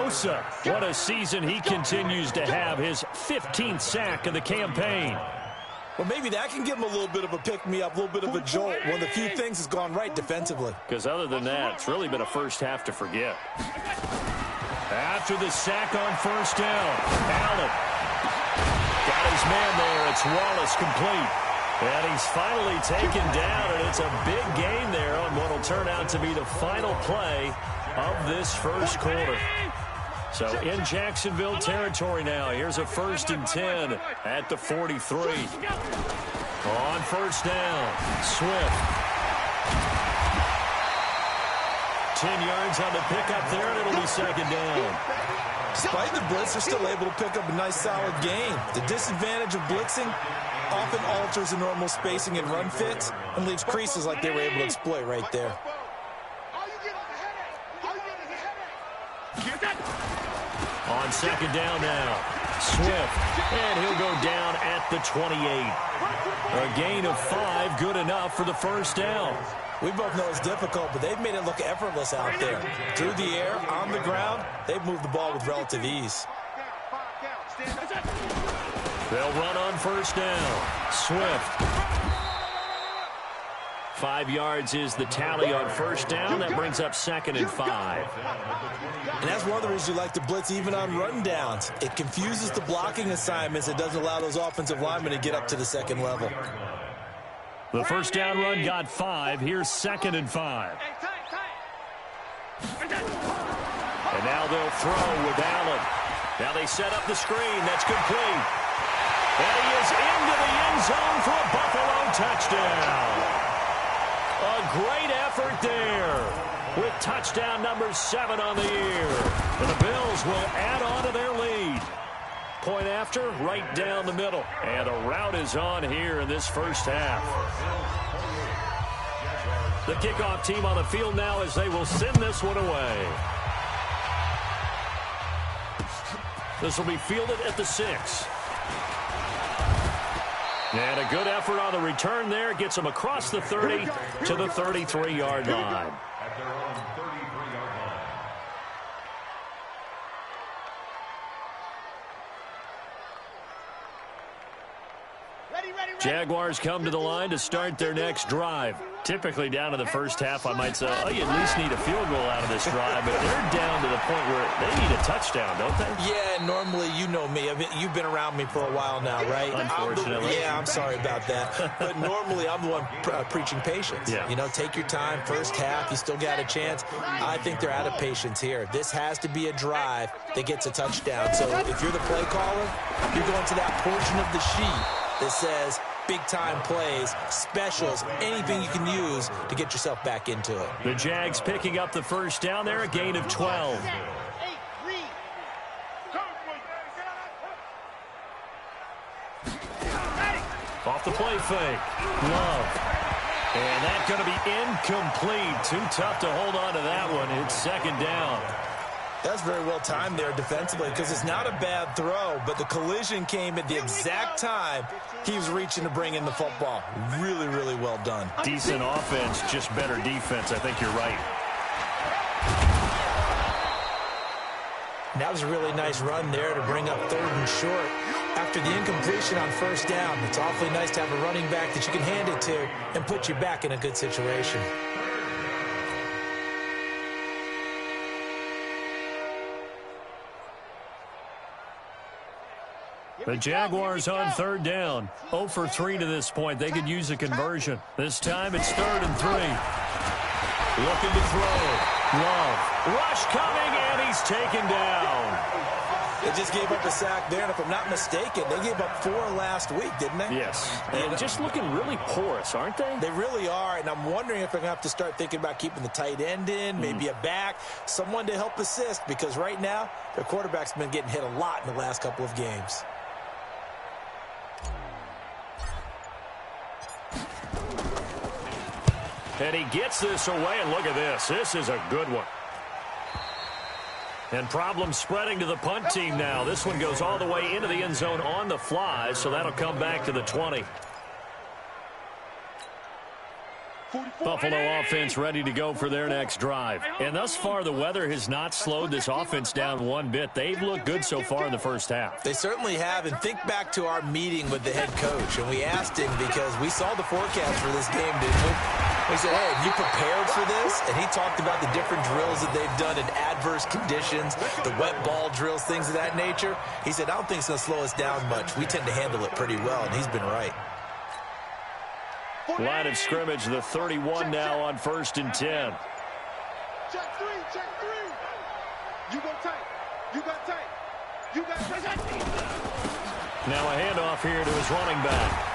Bosa. What a season he continues to have, his 15th sack of the campaign. Well, maybe that can give him a little bit of a pick-me-up, a little bit of a jolt. One of the few things has gone right defensively. Because other than that, it's really been a first half to forget. After the sack on first down, Allen got his man there. It's Wallace complete. And he's finally taken down, and it's a big gain there on what will turn out to be the final play of this first quarter. So in Jacksonville territory now. Here's a 1st and 10 at the 43. On first down, Swift. 10 yards on the pickup there, and it'll be 2nd down. Despite the blitz, they're still able to pick up a nice, solid gain. The disadvantage of blitzing often alters the normal spacing and run fits and leaves creases like they were able to exploit right there. On 2nd down now, Swift, and he'll go down at the 28. A gain of 5, good enough for the first down. We both know it's difficult, but they've made it look effortless out there. Through the air, on the ground, they've moved the ball with relative ease. They'll run on first down. Swift. 5 yards is the tally on first down. That brings up 2nd and 5. And that's one of the reasons you like to blitz even on run downs. It confuses the blocking assignments. It doesn't allow those offensive linemen to get up to the second level. The first down run got 5. Here's 2nd and 5. And now they'll throw with Allen. Now they set up the screen. That's complete. And he is into the end zone for a Buffalo touchdown. A great effort there with touchdown number 7 on the year. And the Bills will add on to their lead. Point after, right down the middle. And a rout is on here in this first half. The kickoff team on the field now as they will send this one away. This will be fielded at the 6. And a good effort on the return there. Gets them across the 30 to the 33-yard line. Jaguars come to the line to start their next drive. Typically down to the first half, I might say, oh, you at least need a field goal out of this drive, but they're down to the point where they need a touchdown, don't they? Yeah, normally, you know me. You've been around me for a while now, right? Unfortunately. I'm sorry about that. But normally, I'm the one preaching patience. Yeah. You know, take your time. First half, you still got a chance. I think they're out of patience here. This has to be a drive that gets a touchdown. So if you're the play caller, you're going to that portion of the sheet that says big-time plays, specials, anything you can use to get yourself back into it. The Jags picking up the first down there, a gain of 12. Off the play fake. Love. And that's going to be incomplete. Too tough to hold on to that one. It's 2nd down. That's very well timed there defensively because it's not a bad throw, but the collision came at the exact time he was reaching to bring in the football. Really, really well done. Decent offense, just better defense. I think you're right. And that was a really nice run there to bring up 3rd and short. After the incompletion on first down, it's awfully nice to have a running back that you can hand it to and put you back in a good situation. The Jaguars on 3rd down. 0 for 3 to this point. They could use a conversion. This time it's 3rd and 3. Looking to throw. Love. Rush coming, and he's taken down. They just gave up a sack there, and if I'm not mistaken, they gave up 4 last week, didn't they? Yes. And just looking really porous, aren't they? They really are, and I'm wondering if they're going to have to start thinking about keeping the tight end in, maybe a back, someone to help assist, because right now their quarterback's been getting hit a lot in the last couple of games. And he gets this away, and look at this. This is a good one. And problems spreading to the punt team now. This one goes all the way into the end zone on the fly, so that'll come back to the 20. Buffalo offense ready to go for their next drive. And thus far, the weather has not slowed this offense down one bit. They've looked good so far in the first half. They certainly have. And think back to our meeting with the head coach. And we asked him because we saw the forecast for this game, didn't we? We said, hey, have you prepared for this? And he talked about the different drills that they've done in adverse conditions, the wet ball drills, things of that nature. He said, I don't think it's going to slow us down much. We tend to handle it pretty well, and he's been right. Line of scrimmage, the 31 now on 1st and 10. Check three. You go tight. You got tight. You got tight. Now a handoff here to his running back.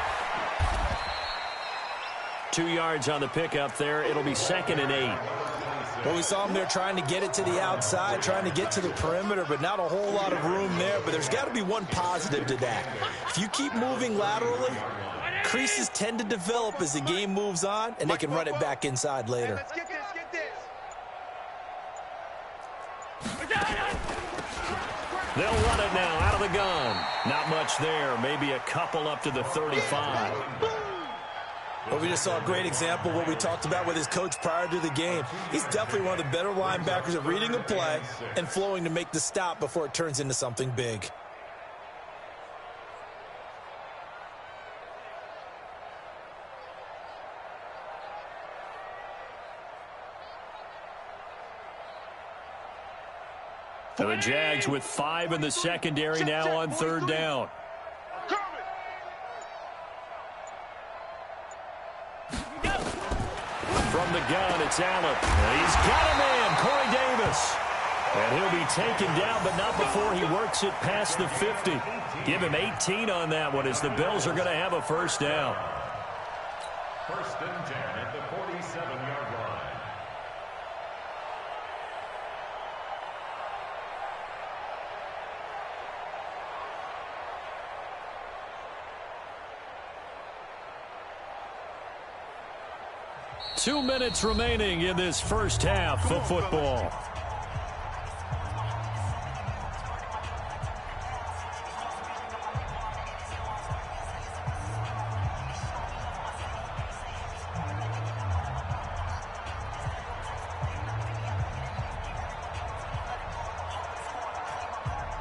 2 yards on the pickup there. It'll be 2nd and 8. Well, we saw him there trying to get it to the outside, trying to get to the perimeter, but not a whole lot of room there. But there's got to be one positive to that. If you keep moving laterally, creases tend to develop as the game moves on, and they can run it back inside later. Let's get this. They'll run it now out of the gun. Not much there. Maybe a couple up to the 35. Well, we just saw a great example of what we talked about with his coach prior to the game. He's definitely one of the better linebackers at reading a play and flowing to make the stop before it turns into something big. So the Jags with 5 in the secondary now on 3rd down. From the gun, it's Allen. He's got a man, Corey Davis. And he'll be taken down, but not before he works it past the 50. Give him 18 on that one as the Bills are going to have a 1st down. 1st and 10 at the 47-yard line. Two minutes remaining in this first half of football.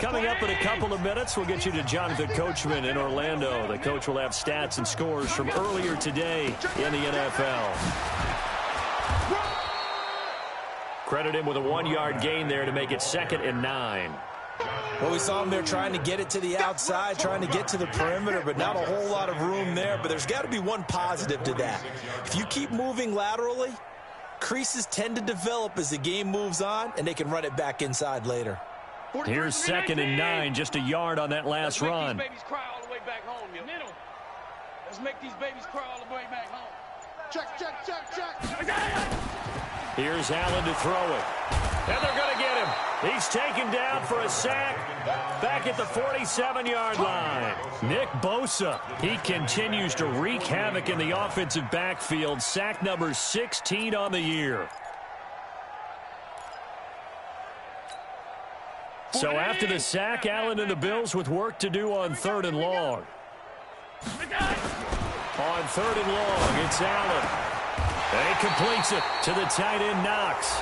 Coming up in a couple of minutes, we'll get you to Jonathan Coachman in Orlando. The coach will have stats and scores from earlier today in the NFL. Credit him with a 1-yard gain there to make it 2nd and 9. Well, we saw him there trying to get it to the outside, trying to get to the perimeter, but not a whole lot of room there. But there's got to be one positive to that. If you keep moving laterally, creases tend to develop as the game moves on, and they can run it back inside later. Here's 2nd and 9, just a yard on that last run. Let's make these babies cry all the way back home, yo. Middle. Let's make these babies cry all the way back home. Check. Here's Allen to throw it. And they're going to get him. He's taken down for a sack back at the 47-yard line. Nick Bosa, he continues to wreak havoc in the offensive backfield. Sack number 16 on the year. So after the sack, Allen and the Bills with work to do on 3rd and long. On 3rd and long, it's Allen. And he completes it to the tight end, Knox.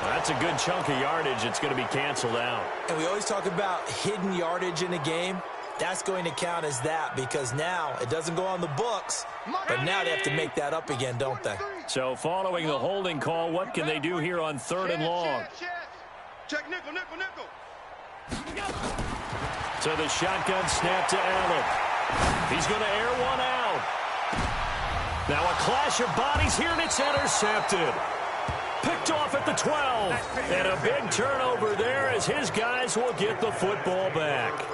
That's a good chunk of yardage. It's going to be canceled out. And we always talk about hidden yardage in a game. That's going to count as that because now it doesn't go on the books, but now they have to make that up again, don't they? So following the holding call, what can they do here on 3rd and long? Check nickel. So the shotgun snap to Allen. He's going to air one out. Now a clash of bodies here, and it's intercepted. Picked off at the 12. And a big turnover there as his guys will get the football back.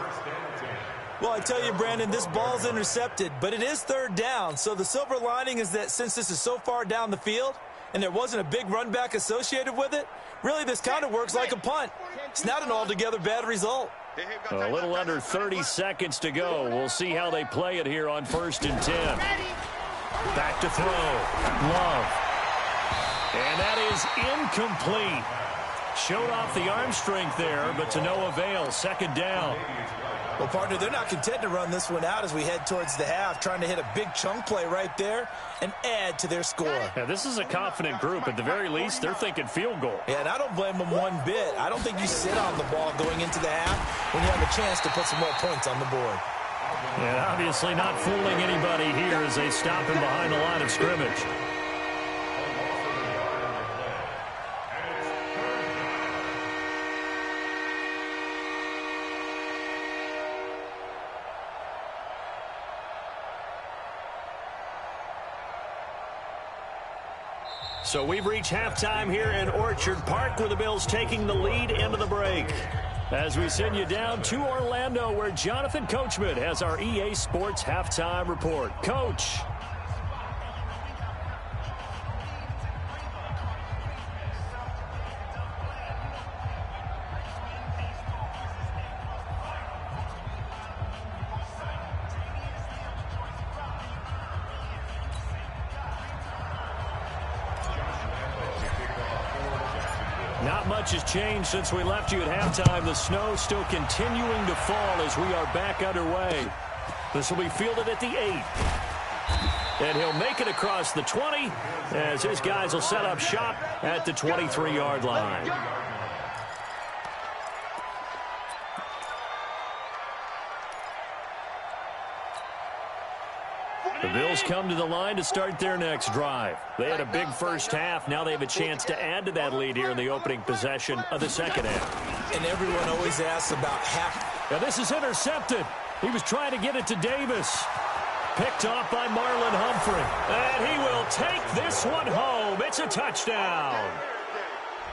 Well, I tell you, Brandon, this ball's intercepted, but it is 3rd down. So the silver lining is that since this is so far down the field and there wasn't a big run back associated with it, really this kind of works like a punt. It's not an altogether bad result. A little under 30 seconds to go. We'll see how they play it here on 1st and 10. Back to throw. Love. And that is incomplete. Showed off the arm strength there, but to no avail. Second down. Well, partner, they're not content to run this one out as we head towards the half, trying to hit a big chunk play right there and add to their score. Yeah, this is a confident group. At the very least, they're thinking field goal. Yeah, and I don't blame them one bit. I don't think you sit on the ball going into the half when you have a chance to put some more points on the board. And obviously not fooling anybody here as they stop him behind the line of scrimmage. So we've reached halftime here in Orchard Park with the Bills taking the lead into the break. As we send you down to Orlando where Jonathan Coachman has our EA Sports Halftime Report. Coach. Not much has changed since we left you at halftime. The snow still continuing to fall as we are back underway. This will be fielded at the 8. And he'll make it across the 20 as his guys will set up shop at the 23-yard line. The Bills come to the line to start their next drive. They had a big first half. Now they have a chance to add to that lead here in the opening possession of the second half. And everyone always asks about half. Now this is intercepted. He was trying to get it to Davis. Picked off by Marlon Humphrey. And he will take this one home. It's a touchdown.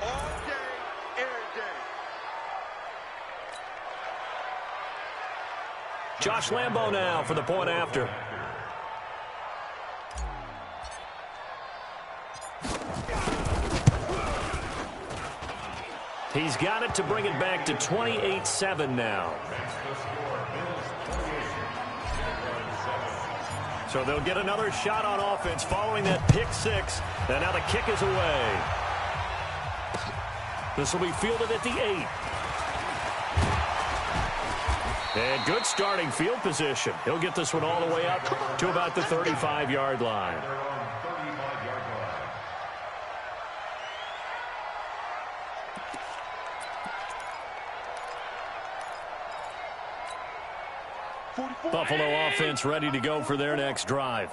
All day, every day. Josh Lambo now for the point after. He's got it to bring it back to 28-7 now. So they'll get another shot on offense following that pick six. And now the kick is away. This will be fielded at the 8. And good starting field position. He'll get this one all the way up to about the 35-yard line. Buffalo offense ready to go for their next drive.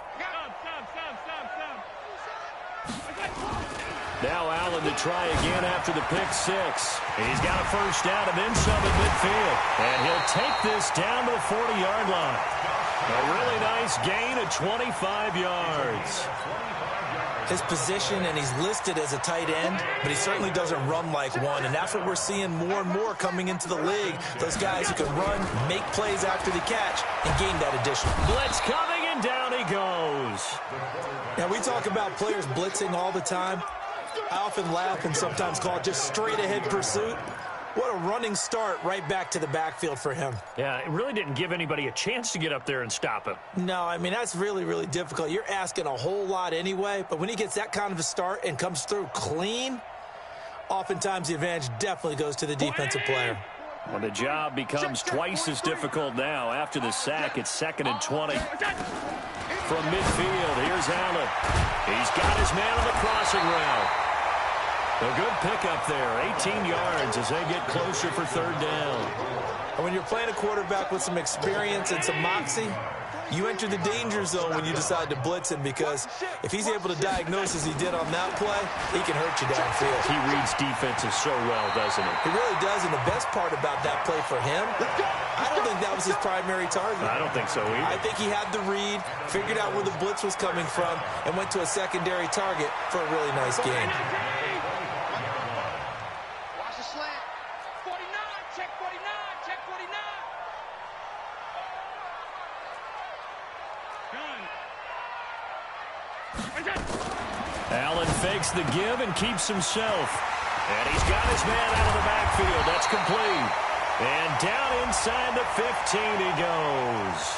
Now Allen to try again after the pick six. He's got a first down and then some at midfield. And he'll take this down to the 40-yard line. A really nice gain of 25 yards. His position, and he's listed as a tight end, but he certainly doesn't run like one, and that's what we're seeing more and more coming into the league. Those guys who can run, make plays after the catch, and gain that addition. Blitz coming, and down he goes. Now, we talk about players blitzing all the time. I often laugh and sometimes call it just straight-ahead pursuit. What a running start right back to the backfield for him. Yeah, it really didn't give anybody a chance to get up there and stop him. No, I mean, that's really, really difficult. You're asking a whole lot anyway, but when he gets that kind of a start and comes through clean, oftentimes the advantage definitely goes to the defensive player. And the job becomes twice as difficult now. After the sack, it's 2nd and 20. From midfield, here's Allen. He's got his man on the crossing route. A good pickup there, 18 yards as they get closer for 3rd down. And when you're playing a quarterback with some experience and some moxie, you enter the danger zone when you decide to blitz him, because if he's able to diagnose as he did on that play, he can hurt you downfield. He reads defenses so well, doesn't he? He really does, and the best part about that play for him, I don't think that was his primary target. I don't think so either. I think he had the read, figured out where the blitz was coming from, and went to a secondary target for a really nice game. Allen fakes the give and keeps himself. And he's got his man out of the backfield. That's complete. And down inside the 15 he goes.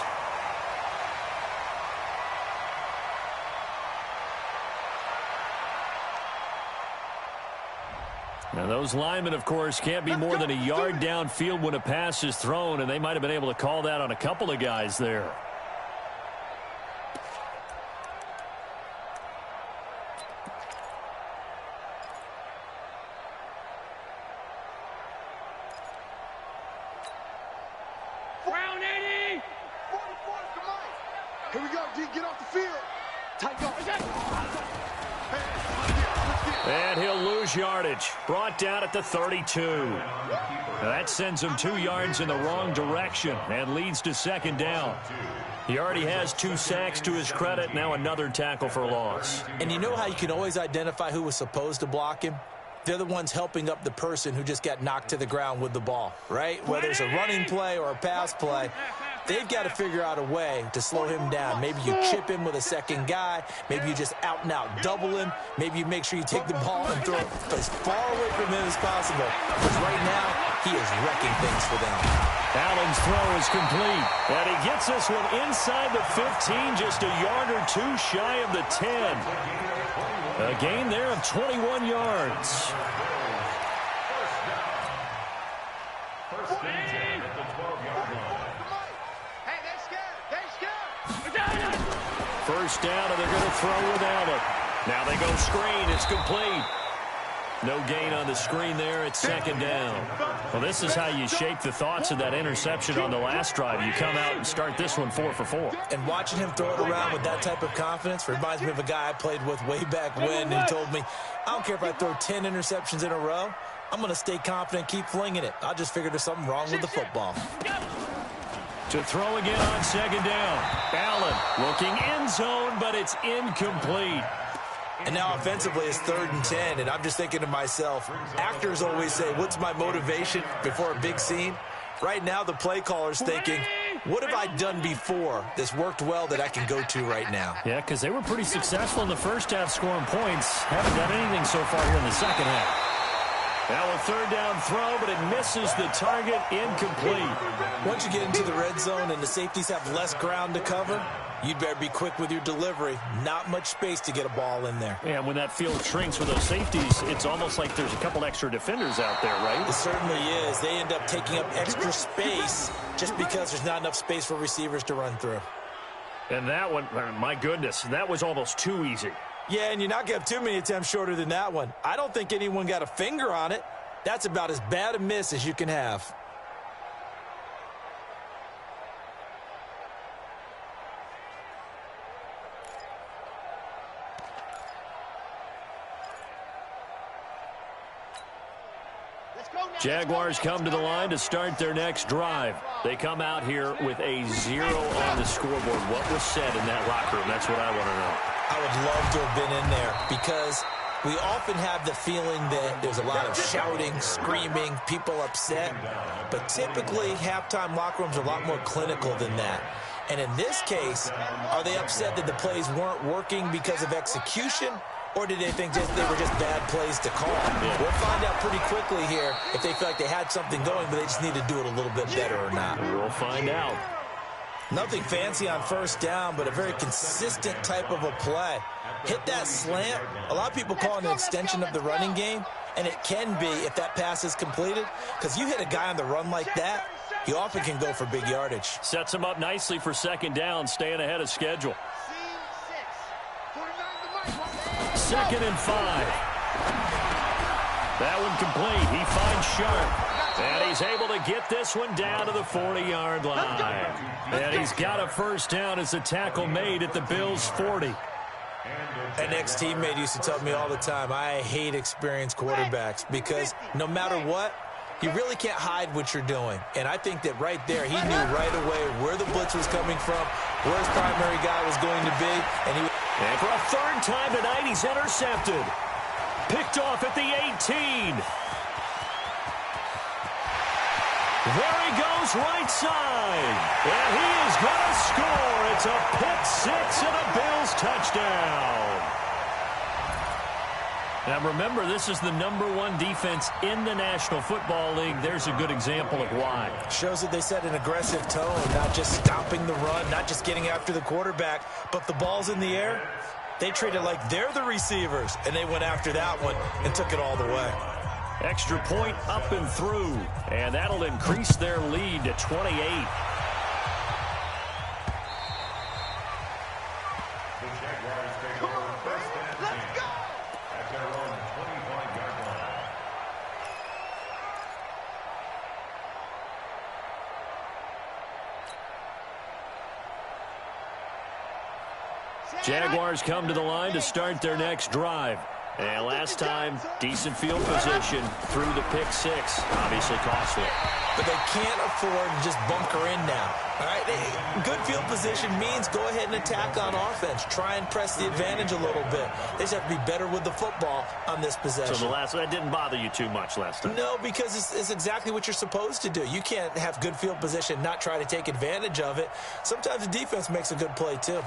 Now, those linemen, of course, can't be more than a yard downfield when a pass is thrown, and they might have been able to call that on a couple of guys there. Round 80! 44, come on! Here we go, D, get off the field. Tight go. And he'll lose yardage. Brought down at the 32. Now that sends him 2 yards in the wrong direction and leads to second down. He already has 2 sacks to his credit. Now another tackle for loss. And you know how you can always identify who was supposed to block him? They're the ones helping up the person who just got knocked to the ground with the ball, right? Whether it's a running play or a pass play, they've got to figure out a way to slow him down. Maybe you chip him with a second guy. Maybe you just out-and-out double him. Maybe you make sure you take the ball and throw it as far away from him as possible. Because right now, he is wrecking things for them. Allen's throw is complete. And he gets this one inside the 15, just a yard or 2 shy of the 10. A gain there of 21 yards. First and 10 at the 12-yard line. Hey, they're scared. First down, and they're going to throw with Allen. Now they go screen. It's complete. No gain on the screen there. It's second down. Well, this is how you shake the thoughts of that interception on the last drive. You come out and start this one 4 for 4. And watching him throw it around with that type of confidence reminds me of a guy I played with way back when. And he told me, I don't care if I throw 10 interceptions in a row. I'm going to stay confident, keep flinging it. I just figured there's something wrong with the football. To throw again on second down. Allen looking end zone, but it's incomplete. And now offensively it's 3rd and 10, and I'm just thinking to myself, actors always say, what's my motivation before a big scene? Right now the play caller's thinking, what have I done before that's worked well that I can go to right now? Yeah, because they were pretty successful in the first half scoring points. Haven't done anything so far here in the second half. Now a 3rd down throw, but it misses the target, incomplete. Once you get into the red zone and the safeties have less ground to cover, you'd better be quick with your delivery. Not much space to get a ball in there. And when that field shrinks with those safeties, it's almost like there's a couple extra defenders out there, right? It certainly is. They end up taking up extra space just because there's not enough space for receivers to run through. And that one, my goodness, that was almost too easy. Yeah, and you're not going to have too many attempts shorter than that one. I don't think anyone got a finger on it. That's about as bad a miss as you can have. Jaguars come to the line to start their next drive. They come out here with a 0 on the scoreboard. What was said in that locker room? That's what I want to know. I would love to have been in there because we often have the feeling that there's a lot of shouting, screaming, people upset. But typically, halftime locker rooms are a lot more clinical than that. And in this case, are they upset that the plays weren't working because of execution? Or did they think they were just bad plays to call? Yeah. We'll find out pretty quickly here if they feel like they had something going, but they just need to do it a little bit better or not. We'll find out. Nothing fancy on first down, but a very consistent type of a play. Hit that slant. A lot of people call it an extension of the running game, and it can be if that pass is completed, because you hit a guy on the run like that, he often can go for big yardage. Sets him up nicely for second down, staying ahead of schedule. 2nd and 5. That one complete. He finds Sharp. And he's able to get this one down to the 40-yard line. And he's got a first down as the tackle made at the Bills' 40. An ex-teammate used to tell me all the time, I hate experienced quarterbacks because no matter what, you really can't hide what you're doing. And I think that right there, he knew right away where the blitz was coming from, where his primary guy was going to be, and for a 3rd time tonight, he's intercepted. Picked off at the 18. There he goes, right side. And he is going to score. It's a pick 6 and a Bills touchdown. Now remember, this is the #1 defense in the National Football League. There's a good example of why. Shows that they set an aggressive tone, not just stopping the run, not just getting after the quarterback, but the ball's in the air. They treat it like they're the receivers, and they went after that one and took it all the way. Extra point up and through, and that'll increase their lead to 28. The Jaguars take over first and 10 at their own 25-yard line. Jaguars come to the line to start their next drive. And last time, decent field position through the pick six. Obviously costly. But they can't afford to just bunker in now. All right, good field position means go ahead and attack on offense. Try and press the advantage a little bit. They just have to be better with the football on this possession. So that didn't bother you too much last time? No, because it's exactly what you're supposed to do. You can't have good field position, not try to take advantage of it. Sometimes the defense makes a good play too.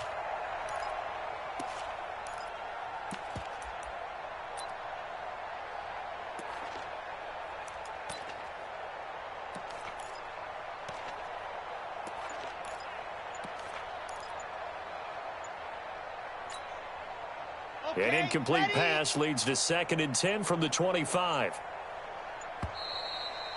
An incomplete pass leads to 2nd and 10 from the 25.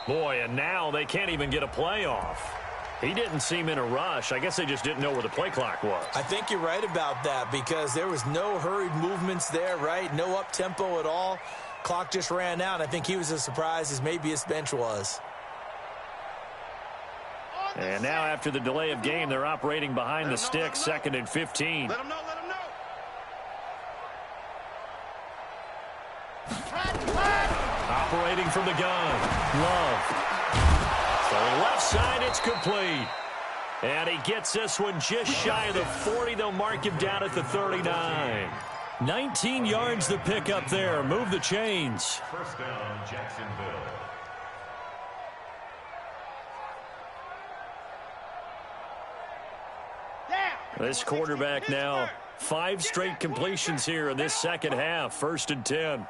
Boy, and now they can't even get a play off. He didn't seem in a rush. I guess they just didn't know where the play clock was. I think you're right about that because there was no hurried movements there, right? No up-tempo at all. Clock just ran out. I think he was as surprised as maybe his bench was. And now after the delay of game, they're operating behind the stick, 2nd and 15. Let him know, let him know. Operating from the gun, Love. To the left side, it's complete. And he gets this one just shy of the 40. They'll mark him down at the 39. 19 yards to pick up there. Move the chains. First down, Jacksonville. This quarterback now 5 straight completions here in this second half. 1st and 10.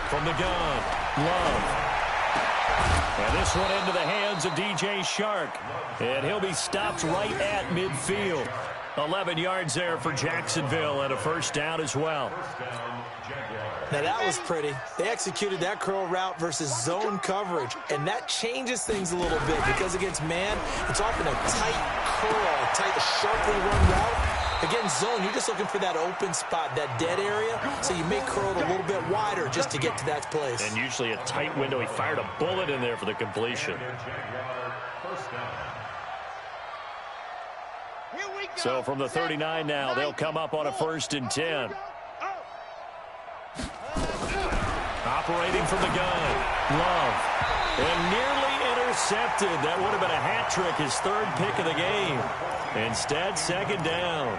From the gun, Love. And this one into the hands of DJ Shark. And he'll be stopped right at midfield. 11 yards there for Jacksonville and a 1st down as well. Now that was pretty. They executed that curl route versus zone coverage, and that changes things a little bit because against man, it's often a tight curl, tight, sharply run route. Against zone, you're just looking for that open spot, that dead area, so you may curl it a little bit wider just to get to that place. And usually a tight window. He fired a bullet in there for the completion. So from the 39 now, they'll come up on a 1st and 10. Operating from the gun, Love. And nearly intercepted. That would have been a hat trick, his 3rd pick of the game. Instead, 2nd down.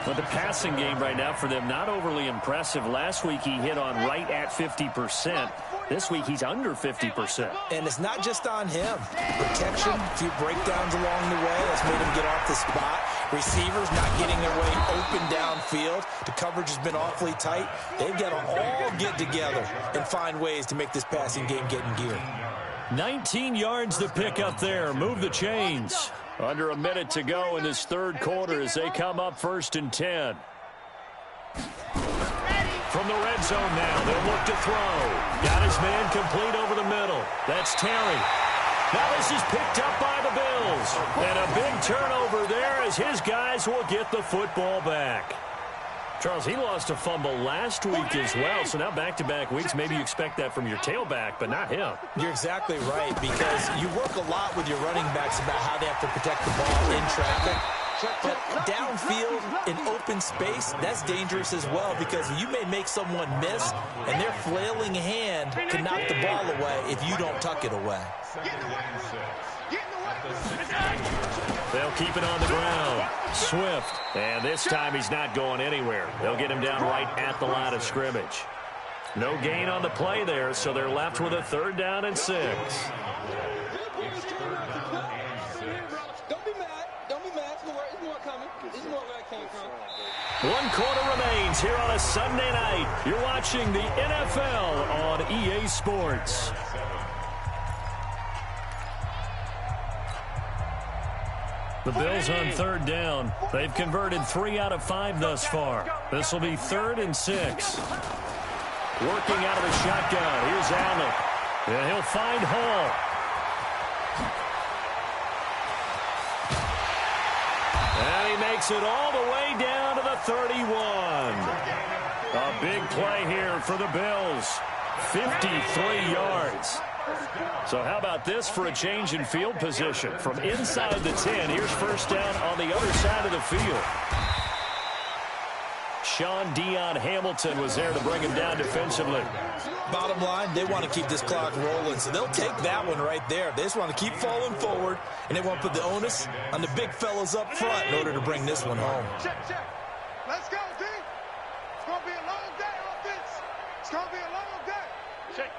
But the passing game right now for them, not overly impressive. Last week he hit on right at 50%. This week he's under 50%. And it's not just on him. Protection, a few breakdowns along the way. That's made him get off the spot. Receivers not getting their way open downfield. The coverage has been awfully tight. They've got to all get together and find ways to make this passing game get in gear. 19 yards to pick up there. Move the chains. Under a minute to go in this 3rd quarter as they come up 1st and 10. From the red zone now, they'll look to throw. Got his man complete over the middle. That's Terry. Now this is picked up by the Bills. And a big turnover there as his guys will get the football back. Charles, he lost a fumble last week as well, so now back-to-back weeks, maybe you expect that from your tailback, but not him. You're exactly right, because you work a lot with your running backs about how they have to protect the ball in traffic. But downfield in open space, that's dangerous as well, because you may make someone miss, and their flailing hand can knock the ball away if you don't tuck it away. They'll keep it on the ground. Swift. And this time he's not going anywhere. They'll get him down right at the line of scrimmage. No gain on the play there, so they're left with a 3rd down and 6. Don't be mad. Don't be mad. There's more coming. There's more where I came from. 1 quarter remains here on a Sunday night. You're watching the NFL on EA Sports. The Bills on 3rd down. They've converted 3 out of 5 thus far. This will be 3rd and 6. Working out of the shotgun. Here's Allen. And he'll find Hall. And he makes it all the way down to the 31. A big play here for the Bills. 53 yards. So how about this for a change in field position? From inside the 10, here's first down on the other side of the field. Sean Dion Hamilton was there to bring him down defensively. Bottom line, they want to keep this clock rolling, so they'll take that one right there. They just want to keep falling forward, and they want to put the onus on the big fellas up front in order to bring this one home. Check. Let's go, D. It's going to be a long day on this. It's going to be a long day. Check.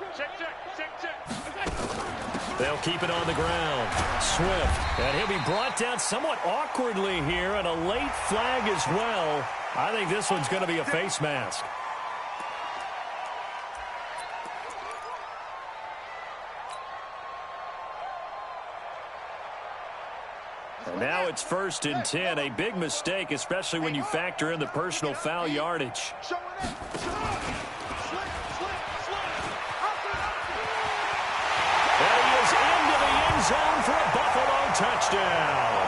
They'll keep it on the ground. Swift, and he'll be brought down somewhat awkwardly here, and a late flag as well. I think this one's going to be a face mask. And now it's 1st and 10. A big mistake, especially when you factor in the personal foul yardage. And he is into the end zone for a Buffalo touchdown.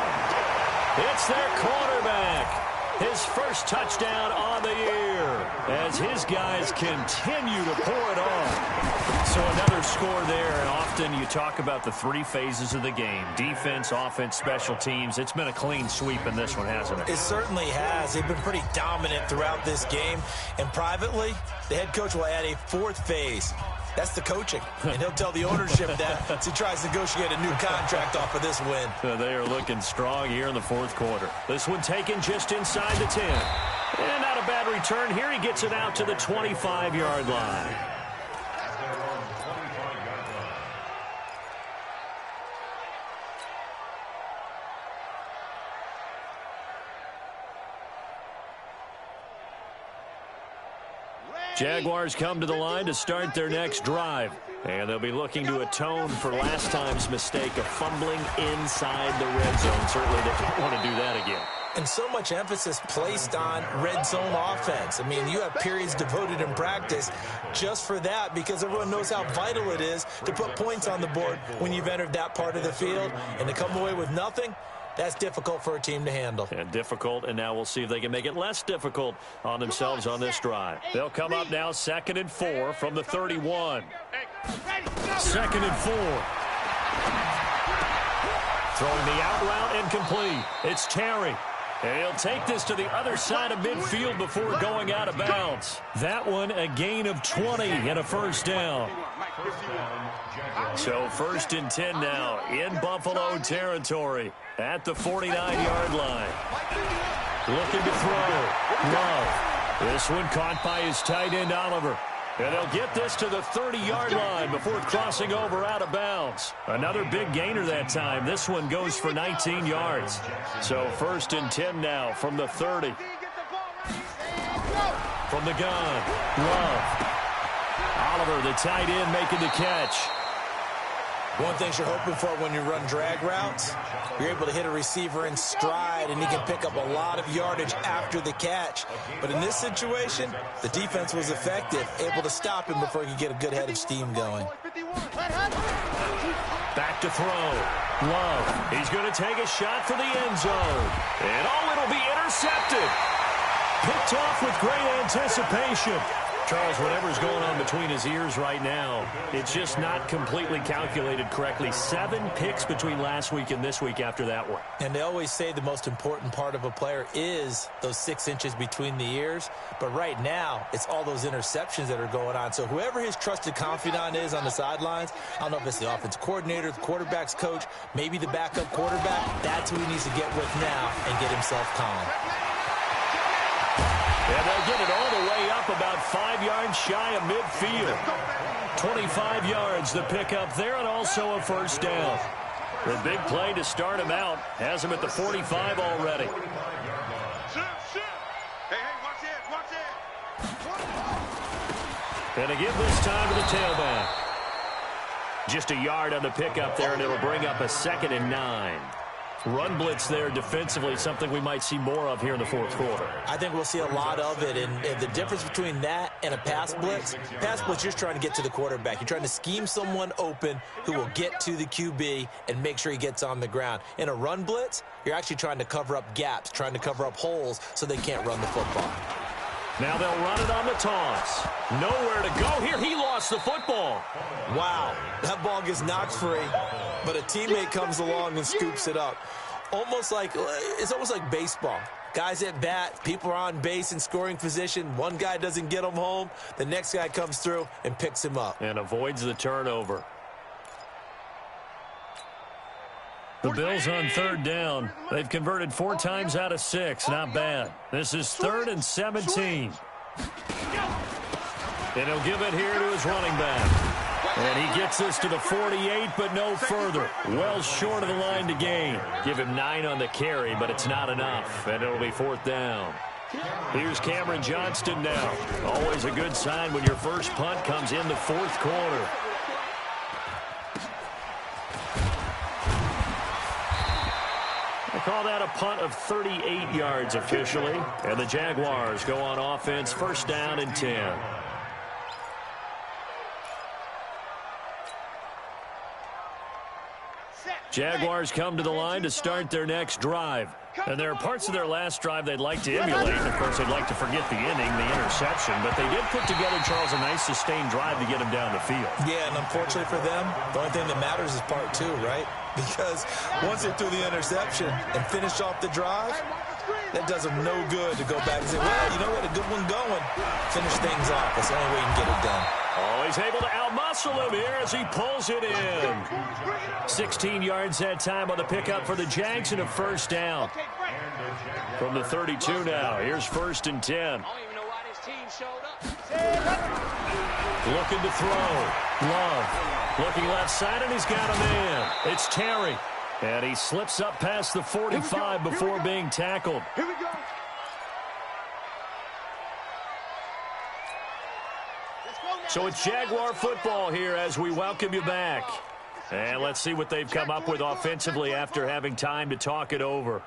It's their quarterback. His first touchdown on the year as his guys continue to pour it on. So another score there, and often you talk about the three phases of the game. Defense, offense, special teams. It's been a clean sweep in this one, hasn't it? It certainly has. They've been pretty dominant throughout this game. And privately, the head coach will add a fourth phase. That's the coaching. And he'll tell the ownership that as he tries to negotiate a new contract off of this win. They are looking strong here in the fourth quarter. This one taken just inside the 10. And not a bad return here. He gets it out to the 25-yard line. Jaguars come to the line to start their next drive. And they'll be looking to atone for last time's mistake of fumbling inside the red zone. Certainly they don't want to do that again. And so much emphasis placed on red zone offense. I mean, you have periods devoted in practice just for that because everyone knows how vital it is to put points on the board when you've entered that part of the field. And to come away with nothing, that's difficult for a team to handle. And difficult, and now we'll see if they can make it less difficult on themselves on this drive. They'll come up now 2nd and 4 from the 31. 2nd and 4. Throwing the out route incomplete. It's Terry. And he'll take this to the other side of midfield before going out of bounds. That one a gain of 20 and a first down. So 1st and 10 now in Buffalo territory at the 49-yard line. Looking to throw. Love. This one caught by his tight end Oliver. And they'll get this to the 30-yard line before crossing over out of bounds. Another big gainer that time. This one goes for 19 yards. So 1st and 10 now from the 30. From the gun, Love. Oliver, the tight end, making the catch. One thing you're hoping for when you run drag routes, you're able to hit a receiver in stride, and he can pick up a lot of yardage after the catch. But in this situation, the defense was effective, able to stop him before he could get a good head of steam going. Back to throw. Love. He's going to take a shot for the end zone. And it'll be intercepted. Picked off with great anticipation. Charles, whatever's going on between his ears right now, it's just not completely calculated correctly. 7 picks between last week and this week after that one. And they always say the most important part of a player is those 6 inches between the ears. But right now, it's all those interceptions that are going on. So whoever his trusted confidant is on the sidelines, I don't know if it's the offensive coordinator, the quarterback's coach, maybe the backup quarterback, that's who he needs to get with now and get himself calm. And they'll get it all the way up about 5 yards shy of midfield. 25 yards the pickup there, and also a first down. The big play to start him out has him at the 45 already. And to give this time to the tailback. Just a yard on the pickup there, and it'll bring up a 2nd and 9. Run blitz there defensively, something we might see more of here in the fourth quarter. I think we'll see a lot of it, and the difference between that and a pass blitz, you're just trying to get to the quarterback. You're trying to scheme someone open who will get to the QB and make sure he gets on the ground. In a run blitz, you're actually trying to cover up gaps, trying to cover up holes so they can't run the football. Now they'll run it on the toss. Nowhere to go here. He lost the football. Wow, that ball gets knocked free, but a teammate comes along and scoops it up. It's almost like baseball. Guys at bat, people are on base in scoring position. One guy doesn't get him home. The next guy comes through and picks him up. And avoids the turnover. The Bills on third down. They've converted 4 times out of 6. Not bad. This is 3rd and 17. And he'll give it here to his running back. And he gets us to the 48, but no further. Well short of the line to gain. Give him 9 on the carry, but it's not enough. And it'll be 4th down. Here's Cameron Johnston now. Always a good sign when your first punt comes in the 4th quarter. I call that a punt of 38 yards officially. And the Jaguars go on offense, 1st down and 10. Jaguars come to the line to start their next drive. And there are parts of their last drive they'd like to emulate. Of course, they'd like to forget the inning, the interception. But they did put together, Charles, a nice sustained drive to get him down the field. Yeah, and unfortunately for them, the only thing that matters is part 2, right? Because once they threw the interception and finished off the drive, that does them no good to go back and say, well, you know what, a good one going. Finish things off. That's the only way you can get it done. Oh, he's able to outmuscle him here as he pulls it in. 16 yards that time on the pickup for the Jags and a 1st down. From the 32 now, here's 1st and 10. Looking to throw. Love. Looking left side, and he's got a man. It's Terry. And he slips up past the 45 before being tackled. Here we go. So it's Jaguar football here as we welcome you back. And let's see what they've come up with offensively after having time to talk it over.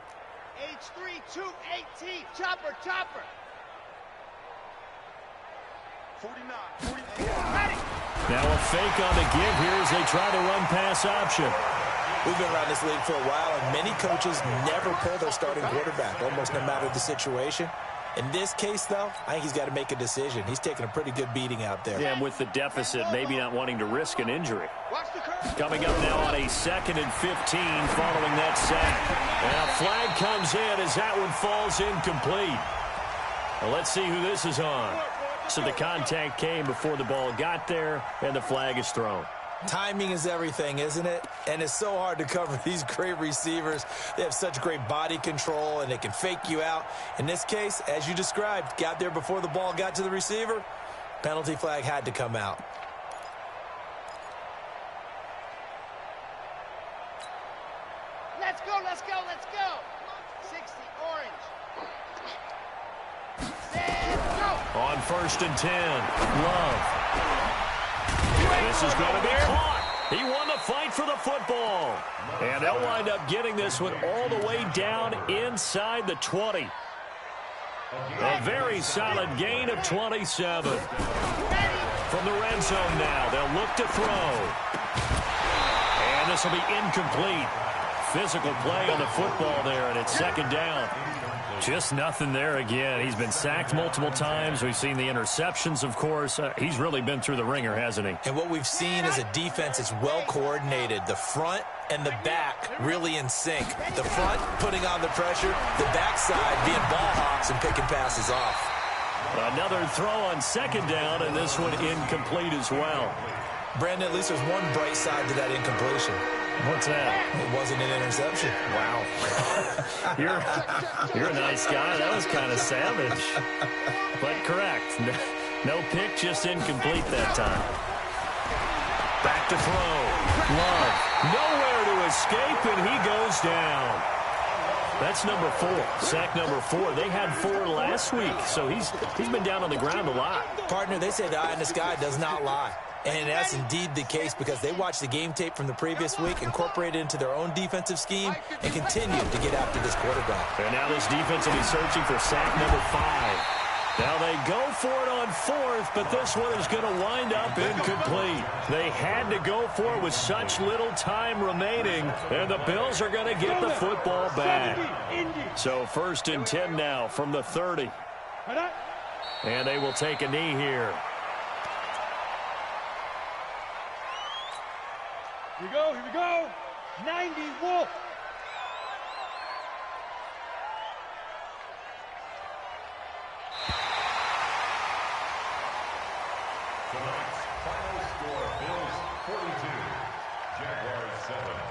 H3, 218, chopper. 49, 48. Now a fake on the give here as they try to run pass option. We've been around this league for a while, and many coaches never pull their starting quarterback, almost no matter the situation. In this case, though, I think he's got to make a decision. He's taking a pretty good beating out there. Yeah, and with the deficit, maybe not wanting to risk an injury. Coming up now on a 2nd and 15 following that sack. And a flag comes in as that one falls incomplete. Well, let's see who this is on. So the contact came before the ball got there, and the flag is thrown. Timing is everything, isn't it? And it's so hard to cover these great receivers. They have such great body control, and they can fake you out. In this case, as you described, got there before the ball got to the receiver. Penalty flag had to come out. Let's go. 60, orange. Let's go. On 1st and 10, Love. This is going to be caught. He won the fight for the football. And they'll wind up getting this one all the way down inside the 20. A very solid gain of 27. From the red zone now, they'll look to throw. And this will be incomplete. Physical play on the football there, and it's 2nd down. Just nothing there again. He's been sacked multiple times. We've seen the interceptions, of course. He's really been through the ringer, hasn't he? And what we've seen is a defense that's well coordinated. The front and the back really in sync. The front putting on the pressure, the backside being ball hawks and picking passes off. Another throw on 2nd down, and this one incomplete as well. Brandon, at least there's one bright side to that incompletion. What's that? It wasn't an interception. Wow. You're a nice guy. That was kind of savage. But correct. No pick, just incomplete that time. Back to throw. Love. Nowhere to escape, and he goes down. That's number 4. Sack number 4. They had 4 last week, so he's been down on the ground a lot. Partner, they say the eye in the sky does not lie. And that's indeed the case because they watched the game tape from the previous week, incorporated it into their own defensive scheme, and continued to get after this quarterback. And now this defense will be searching for sack number 5. Now they go for it on 4th, but this one is going to wind up incomplete. They had to go for it with such little time remaining, and the Bills are going to get the football back. So 1st and 10 now from the 30. And they will take a knee here. Here we go. 90 Wolf. Tonight's final score, Bills 42, Jaguars 7.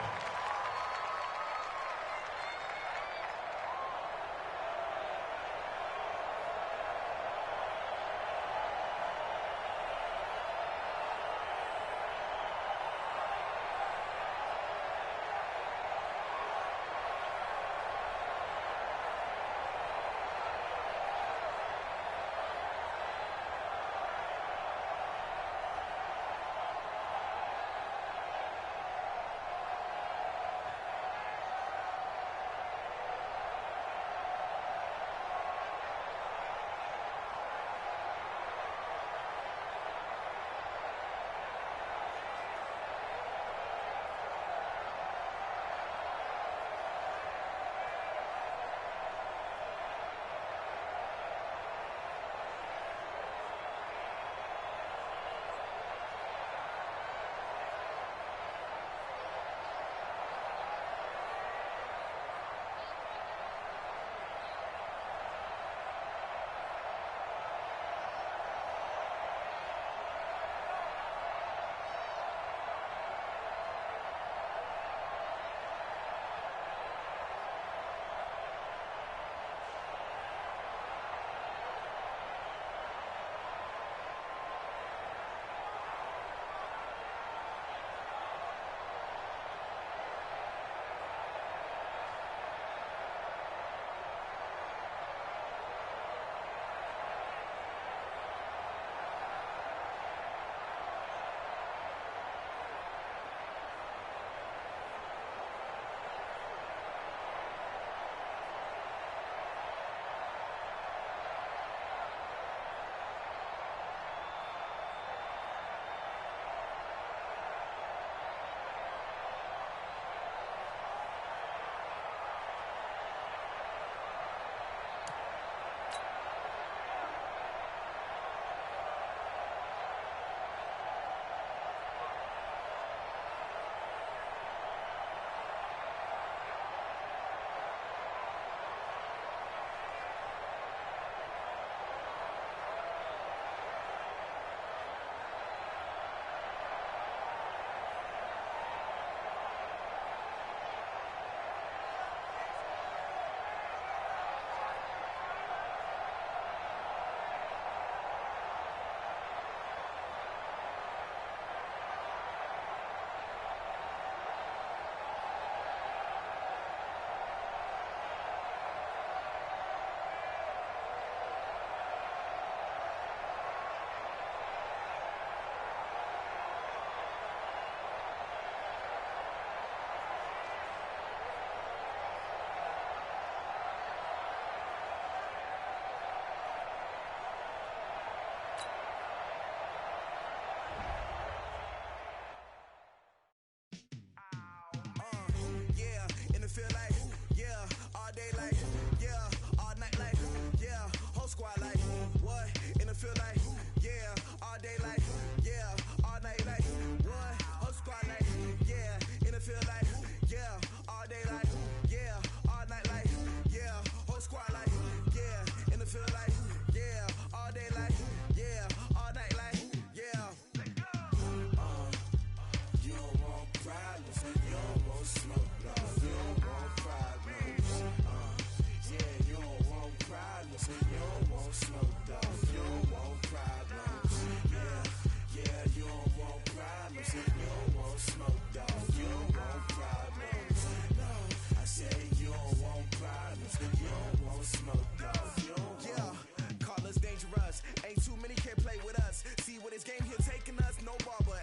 Ain't too many can play with us. See what his game here taking us, no barber.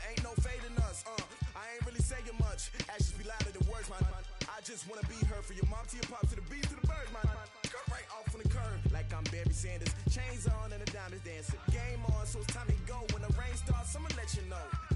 just wanna be heard. For your mom to your pop to the beat to the birds, man. Cut right off on the curve, like I'm Barry Sanders. Chains on and the diamonds dancing. Game on, so it's time to go. When the rain starts, I'ma let you know.